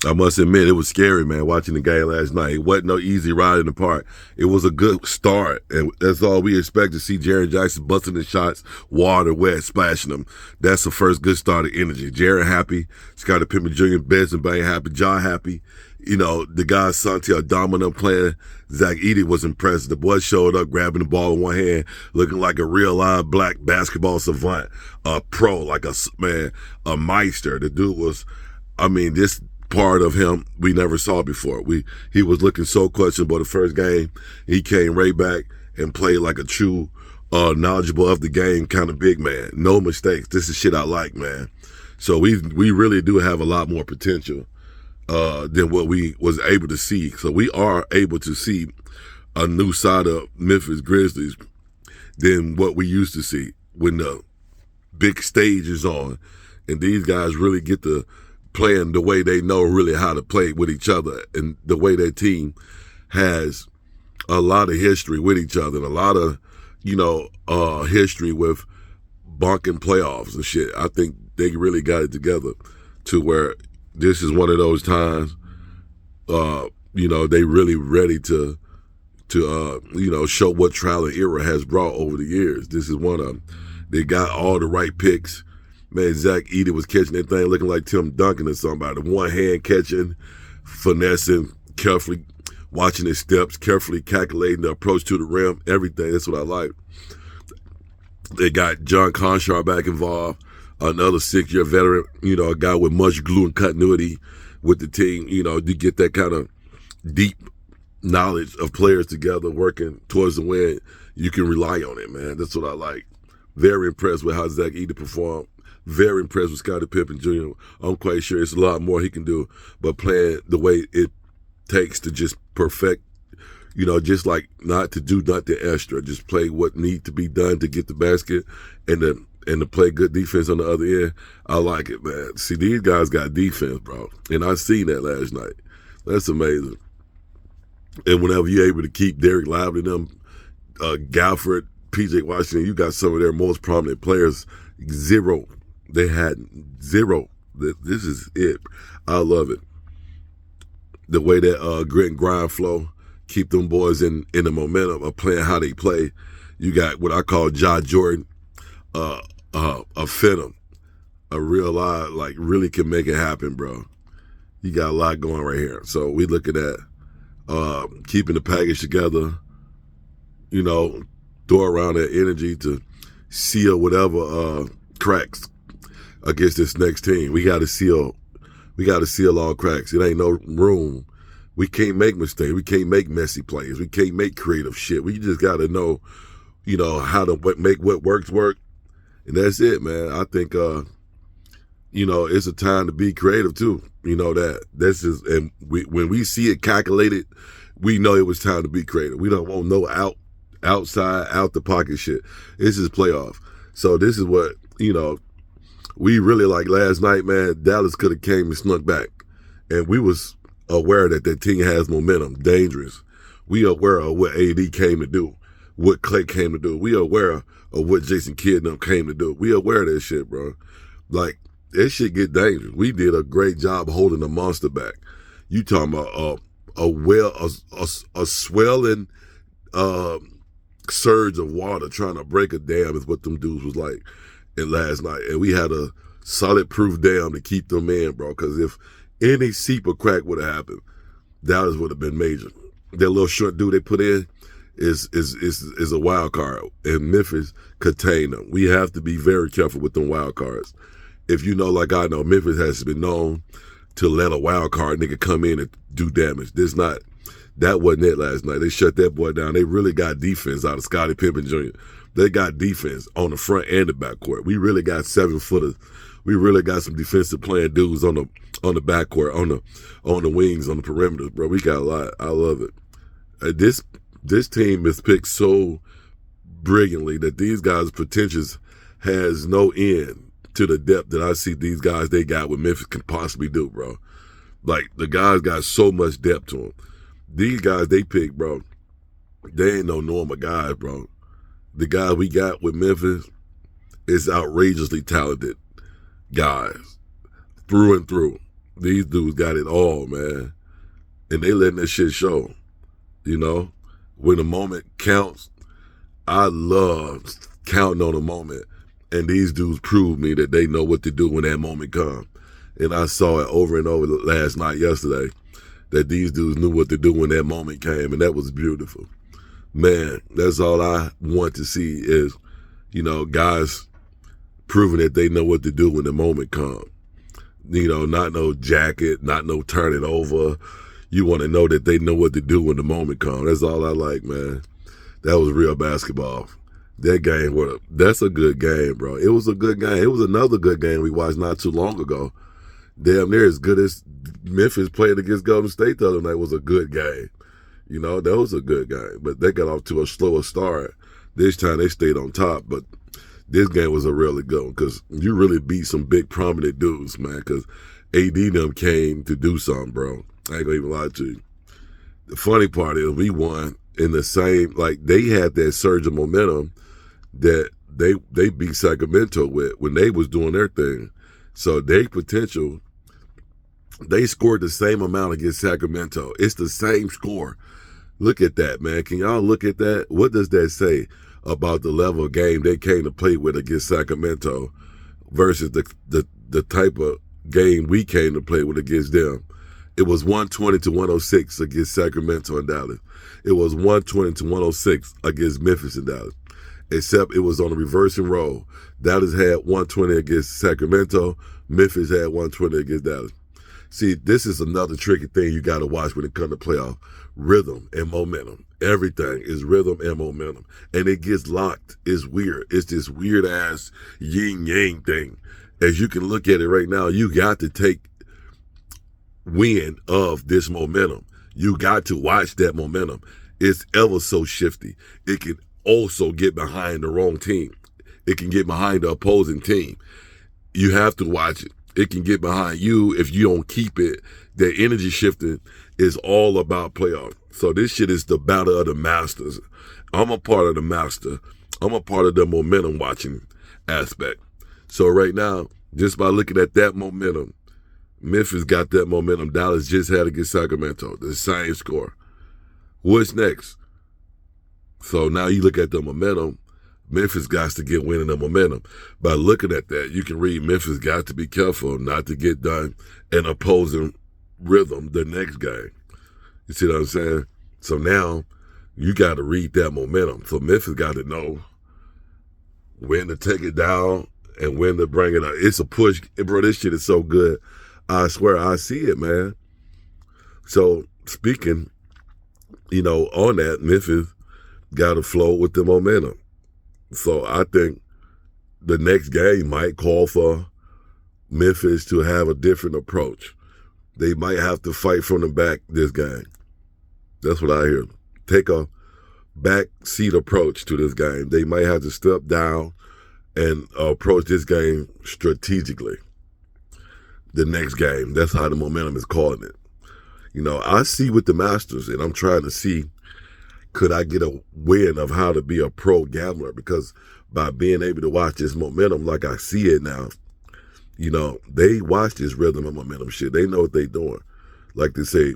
I must admit, it was scary, man, watching the game last night. It wasn't no easy ride in the park. It was a good start, and that's all we expect to see. Jaren Jackson busting the shots, water wet, splashing them. That's the first good start of energy. Jaren happy, Scottie Pippen Jr., Benson Bang happy, Ja happy. You know, the guys, Santi Aldama playing. Zach Edey was impressed. The boy showed up grabbing the ball in one hand, looking like a real live black basketball savant, a pro, like a meister. The dude was, I mean, this part of him we never saw before. He was looking so questionable the first game. He came right back and played like a true knowledgeable of the game kind of big man. No mistakes. This is shit I like, man. So we really do have a lot more potential than what we was able to see. So we are able to see a new side of Memphis Grizzlies than what we used to see when the big stage is on and these guys really get to playing the way they know really how to play with each other, and the way their team has a lot of history with each other and a lot of, history with bunking playoffs and shit. I think they really got it together to where this is one of those times, they really ready to show what trial and error has brought over the years. This is one of them. They got all the right picks. Man, Zach Edey was catching that thing looking like Tim Duncan or somebody. One hand catching, finessing, carefully watching his steps, carefully calculating the approach to the rim, everything. That's what I like. They got John Conchar back involved, another 6-year veteran, a guy with much glue and continuity with the team. You get that kind of deep knowledge of players together working towards the win. You can rely on it, man. That's what I like. Very impressed with how Zach Edey performed. Very impressed with Scottie Pippen Jr. I'm quite sure it's a lot more he can do, but playing the way it takes to just perfect, just like not to do nothing extra, just play what needs to be done to get the basket and to play good defense on the other end. I like it, man. See, these guys got defense, bro, and I seen that last night. That's amazing. And whenever you're able to keep Derek Lively, Galford, PJ Washington, you got some of their most prominent players. Zero. They had zero. This is it. I love it. The way that grit and grind flow, keep them boys in the momentum of playing how they play. You got what I call Ja Jordan, a phantom, a real live, like really can make it happen, bro. You got a lot going right here. So we looking at keeping the package together, throw around that energy to seal whatever cracks against this next team. We got to seal all cracks. It ain't no room. We can't make mistakes. We can't make messy plays. We can't make creative shit. We just got to know, how to make what works work. And that's it, man. I think, it's a time to be creative too. That this is, and when we see it calculated, we know it was time to be creative. We don't want no outside, out the pocket shit. This is playoff. So this is what, we really like last night, man. Dallas could have came and snuck back. And we was aware that team has momentum, dangerous. We are aware of what AD came to do, what Clay came to do. We are aware of what Jason Kidd came to do. We are aware of that shit, bro. Like, that shit get dangerous. We did a great job holding the monster back. You talking about a swelling surge of water trying to break a dam is what them dudes was like last night. And we had a solid proof dam to keep them in, bro. Because if any seep or crack would have happened, Dallas would have been major. That little short dude they put in is a wild card, and Memphis contained them. We have to be very careful with them wild cards. If you know, like I know, Memphis has been known to let a wild card nigga come in and do damage. That wasn't it last night. They shut that boy down. They really got defense out of Scottie Pippen Jr. They got defense on the front and the backcourt. We really got 7-footers. We really got some defensive playing dudes on the backcourt, on the wings, on the perimeters, bro. We got a lot. I love it. This team is picked so brilliantly that these guys' potentials has no end to the depth that I see these guys they got what Memphis can possibly do, bro. Like, the guys got so much depth to them. These guys they pick, bro, they ain't no normal guys, bro. The guys we got with Memphis is outrageously talented guys through and through. These dudes got it all, man. And they letting that shit show, you know? When the moment counts, I love counting on a moment. And these dudes prove me that they know what to do when that moment comes. And I saw it over and over last night, yesterday, that these dudes knew what to do when that moment came, and that was beautiful. Man, that's all I want to see is, you know, guys proving that they know what to do when the moment comes. You know, not no jacket, not no turn it over. You want to know that they know what to do when the moment comes. That's all I like, man. That was real basketball. That game, that's a good game, bro. It was a good game. It was another good game we watched not too long ago. Damn near as good as Memphis played against Golden State the other night was a good game. You know, that was a good game. But they got off to a slower start. This time they stayed on top. But this game was a really good one because you really beat some big prominent dudes, man, because AD them came to do something, bro. I ain't gonna even lie to you. The funny part is we won in the same, like they had that surge of momentum that they beat Sacramento with when they was doing their thing. So their potential, they scored the same amount against Sacramento. It's the same score. Look at that, man. Can y'all look at that? What does that say about the level of game they came to play with against Sacramento versus the type of game we came to play with against them? It was 120 to 106 against Sacramento and Dallas. It was 120 to 106 against Memphis and Dallas. Except it was on a reversing roll. Dallas had 120 against Sacramento. Memphis had 120 against Dallas. See, this is another tricky thing you got to watch when it comes to playoff. Rhythm and momentum. Everything is rhythm and momentum. And it gets locked. It's weird. It's this weird-ass yin-yang thing. As you can look at it right now, you got to take wind of this momentum. You got to watch that momentum. It's ever so shifty. It can also get behind the wrong team. It can get behind the opposing team. You have to watch it. It can get behind you if you don't keep it. The energy shifting is all about playoff. So this shit is the battle of the masters. I'm a part of the master. I'm a part of the momentum watching aspect. So right now, just by looking at that momentum, Memphis got that momentum. Dallas just had against Sacramento. The same score. What's next? So now you look at the momentum. Memphis got to get winning the momentum. By looking at that, you can read Memphis got to be careful not to get done an opposing rhythm the next game. You see what I'm saying? So now you got to read that momentum. So Memphis got to know when to take it down and when to bring it up. It's a push. Bro, this shit is so good. I swear I see it, man. So speaking, you know, on that, Memphis got to flow with the momentum. So I think the next game might call for Memphis to have a different approach. They might have to fight from the back this game. That's what I hear. Take a back seat approach to this game. They might have to step down and approach this game strategically. The next game, that's how the momentum is calling it. You know, I see with the Masters, and I'm trying to see, could I get a win of how to be a pro gambler? Because by being able to watch this momentum like I see it now, you know, they watch this rhythm and momentum shit. They know what they doing. Like they say,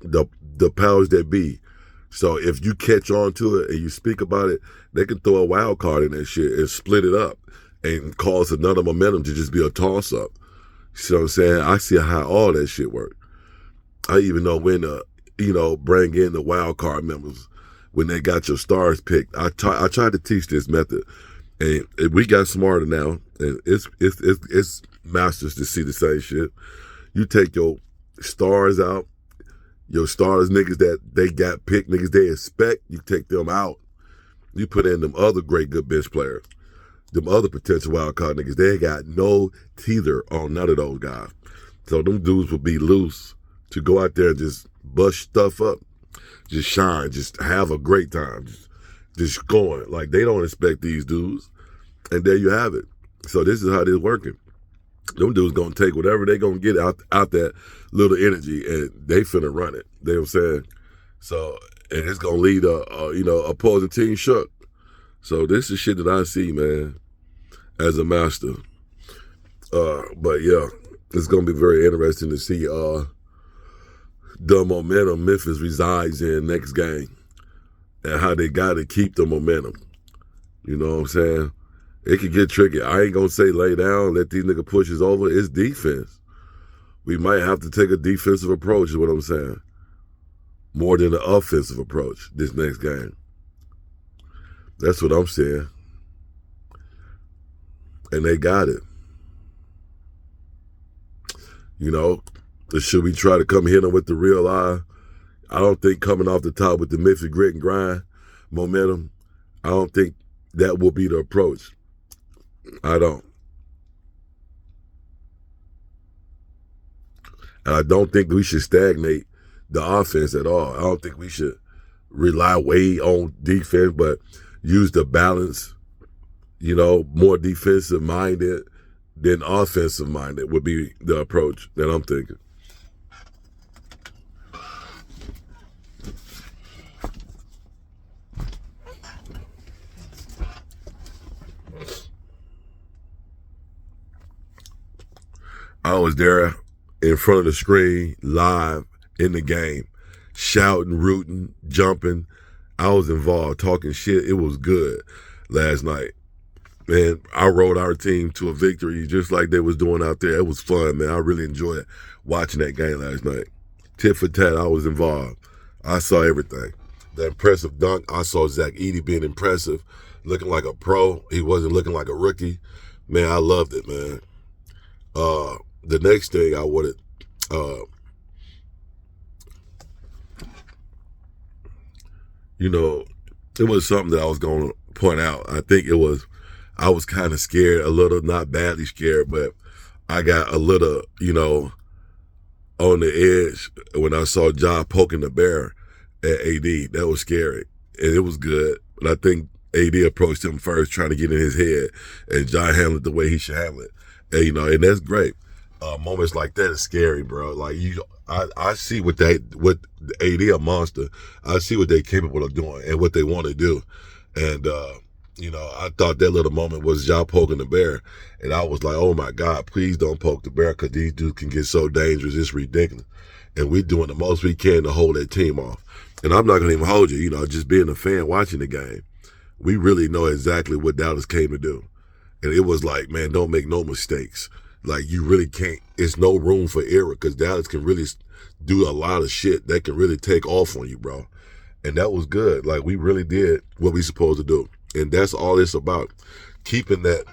the powers that be. So if you catch on to it and you speak about it, they can throw a wild card in that shit and split it up and cause another momentum to just be a toss-up. You see what I'm saying? I see how all that shit work. I even know when to, you know, bring in the wild card members when they got your stars picked. I tried to teach this method, and we got smarter now, and it's masters to see the same shit. You take your stars out, your stars niggas that they got picked, niggas they expect, you take them out. You put in them other great good bench players, them other potential wild card niggas. They ain't got no teether on none of those guys. So them dudes will be loose to go out there and just bust stuff up, just shine, just have a great time, just going. Like, they don't expect these dudes. And there you have it. So this is how this working. Them dudes gonna take whatever they gonna get out that little energy, and they finna run it. You know what I'm saying? So, and it's gonna lead opposing team shook. So this is shit that I see, man, as a master. But yeah, it's going to be very interesting to see the momentum Memphis resides in next game and how they got to keep the momentum. You know what I'm saying? It could get tricky. I ain't going to say lay down, let these niggas push us over. It's defense. We might have to take a defensive approach is what I'm saying. More than an offensive approach this next game. That's what I'm saying. And they got it. You know, should we try to come hit them with the real eye? I don't think coming off the top with the Memphis grit and grind momentum, I don't think that will be the approach. I don't. And I don't think we should stagnate the offense at all. I don't think we should rely way on defense, but use the balance, you know, more defensive minded than offensive minded would be the approach that I'm thinking. I was there in front of the screen, live in the game, shouting, rooting, jumping. I was involved, talking shit. It was good last night. Man, I rode our team to a victory just like they was doing out there. It was fun, man. I really enjoyed watching that game last night. Tit for tat, I was involved. I saw everything. The impressive dunk, I saw Zach Edey being impressive, looking like a pro. He wasn't looking like a rookie. Man, I loved it, man. The next thing I wanted, you know, it was something that I was going to point out. I think I was kind of scared, a little, not badly scared, but I got a little, you know, on the edge when I saw Ja poking the bear at AD. That was scary, and it was good. But I think AD approached him first, trying to get in his head, and Ja handled it the way he should handle it. And, you know, and that's great. Moments like that is scary, bro. Like I see what AD a monster. I see what they're capable of doing and what they want to do. And, you know, I thought that little moment was Ja poking the bear. And I was like, oh my God, please don't poke the bear because these dudes can get so dangerous. It's ridiculous. And we're doing the most we can to hold that team off. And I'm not going to even hold you, you know, just being a fan watching the game. We really know exactly what Dallas came to do. And it was like, man, don't make no mistakes. Like, you really can't, it's no room for error because Dallas can really do a lot of shit that can really take off on you, bro. And that was good. Like, we really did what we supposed to do. And that's all it's about. Keeping that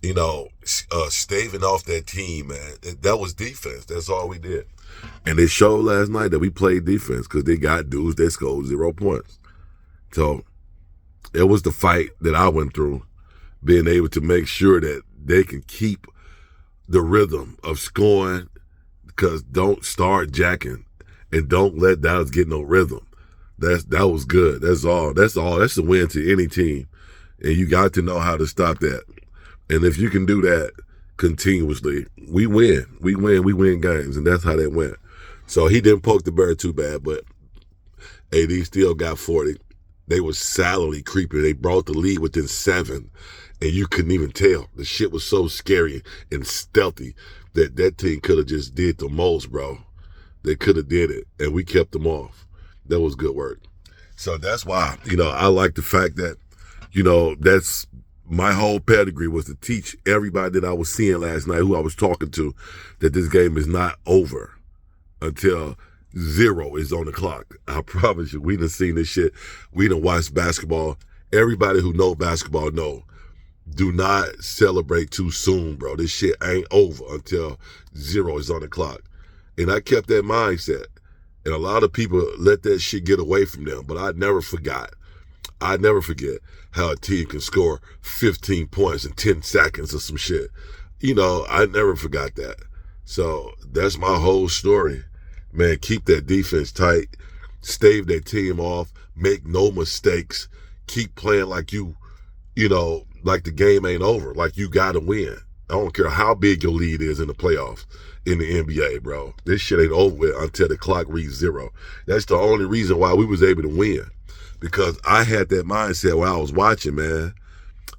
you know, staving off that team, man. That was defense. That's all we did. And it showed last night that we played defense because they got dudes that scored 0 points. So it was the fight that I went through, being able to make sure that they can keep the rhythm of scoring, because don't start jacking and don't let Dallas get no rhythm. That was good. That's all. That's a win to any team. And you got to know how to stop that. And if you can do that continuously, we win. We win games. And that's how that went. So he didn't poke the bear too bad, but AD still got 40. They were salary creeping. They brought the lead within 7. And you couldn't even tell. The shit was so scary and stealthy that team could have just did the most, bro. They could have did it, and we kept them off. That was good work. So that's why, you know, I like the fact that, you know, that's my whole pedigree was to teach everybody that I was seeing last night, who I was talking to, that this game is not over until 0 is on the clock. I promise you, we done seen this shit. We done watched basketball. Everybody who know basketball know. Do not celebrate too soon, bro. This shit ain't over until 0 is on the clock. And I kept that mindset. And a lot of people let that shit get away from them. But I never forgot. I never forget how a team can score 15 points in 10 seconds or some shit. You know, I never forgot that. So that's my whole story. Man, keep that defense tight. Stave that team off. Make no mistakes. Keep playing like you know, like the game ain't over, like you got to win. I don't care how big your lead is in the playoffs in the NBA, bro. This shit ain't over with until the clock reads 0. That's the only reason why we was able to win, because I had that mindset while I was watching, man.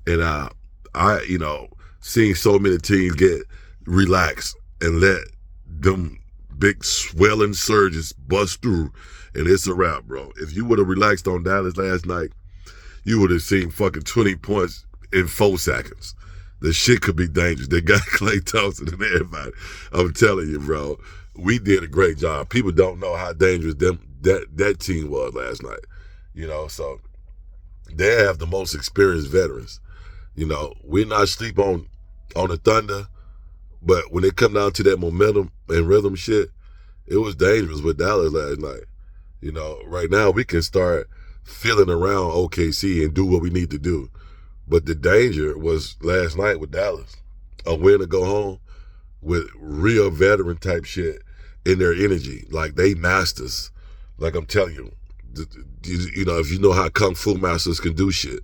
And I, you know, seen so many teams get relaxed and let them big swelling surges bust through, and it's a wrap, bro. If you would have relaxed on Dallas last night, you would have seen fucking 20 points in 4 seconds. The shit could be dangerous. They got Klay Thompson and everybody. I'm telling you, bro, we did a great job. People don't know how dangerous that team was last night. So they have the most experienced veterans. We're not sleep on the Thunder, but when it come down to that momentum and rhythm shit, it was dangerous with Dallas last night. Right now we can start feeling around OKC and do what we need to do. But the danger was last night with Dallas. A win to go home with real veteran type shit in their energy. Like they masters. Like I'm telling you, if you know how Kung Fu masters can do shit,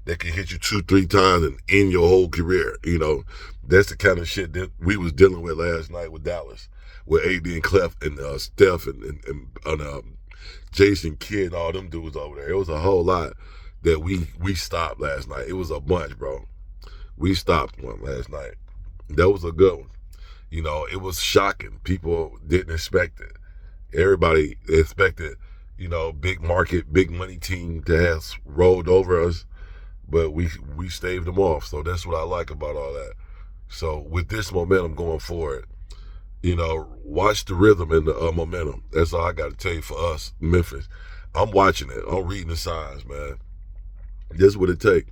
they can hit you 2-3 times and end your whole career. That's the kind of shit that we was dealing with last night with Dallas, with AD and Clef and Steph and Jason Kidd, all them dudes over there. It was a whole lot that we stopped last night. It was a bunch, bro. We stopped one last night. That was a good one. It was shocking. People didn't expect it. Everybody expected, big market, big money team to have rolled over us, but we staved them off. So that's what I like about all that. So with this momentum going forward, watch the rhythm and the momentum. That's all I got to tell you for us, Memphis. I'm watching it. I'm reading the signs, man. This is what it takes.